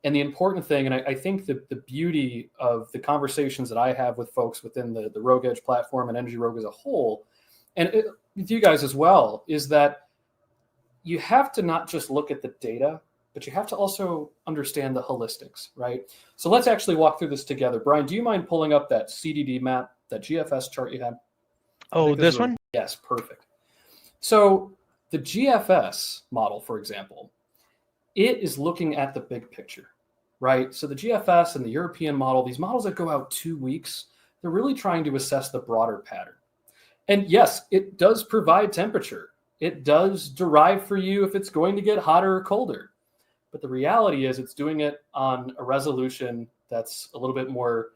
And the important thing, and I think the beauty of the conversations that I have with folks within the Rogue Edge platform and Energy Rogue as a whole, and with you guys as well, is that you have to not just look at the data, but you have to also understand the holistics, right? So let's actually walk through this together. Brian, do you mind pulling up that CDD map, that GFS chart you had? Oh, this one? Yes, perfect. So the GFS model, for example, it is looking at the big picture, right? So the GFS and the European model, these models that go out 2 weeks, they're really trying to assess the broader pattern. And yes, it does provide temperature. It does derive for you if it's going to get hotter or colder. But the reality is it's doing it on a resolution that's a little bit more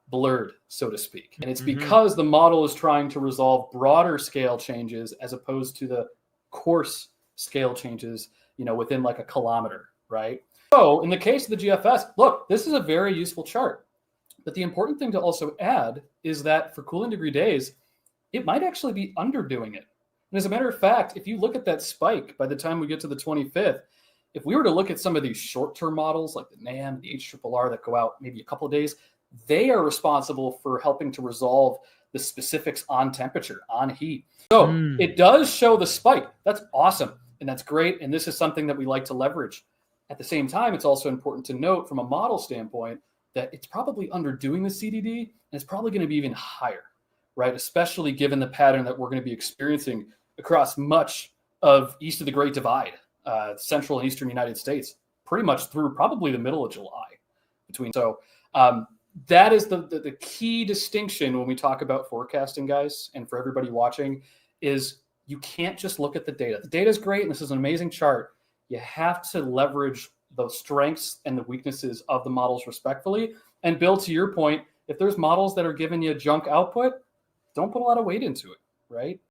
blurred, so to speak. And it's because the model is trying to resolve broader scale changes as opposed to the coarse scale changes, within like a kilometer, right? So in the case of the GFS, look, this is a very useful chart. But the important thing to also add is that for cooling degree days, it might actually be underdoing it. And as a matter of fact, if you look at that spike by the time we get to the 25th, if we were to look at some of these short-term models like the NAM, the HRRR that go out maybe a couple of days, they are responsible for helping to resolve the specifics on temperature, on heat. So it does show the spike. That's awesome. And that's great. And this is something that we like to leverage. At the same time, it's also important to note from a model standpoint that it's probably underdoing the CDD, and it's probably going to be even higher, right? Especially given the pattern that we're going to be experiencing across much of east of the Great Divide, central and eastern United States, pretty much through probably the middle of July. So that is the key distinction when we talk about forecasting, guys, and for everybody watching, is you can't just look at the data. The data is great, and this is an amazing chart. You have to leverage the strengths and the weaknesses of the models respectfully. And Bill, to your point, if there's models that are giving you junk output, don't put a lot of weight into it, right?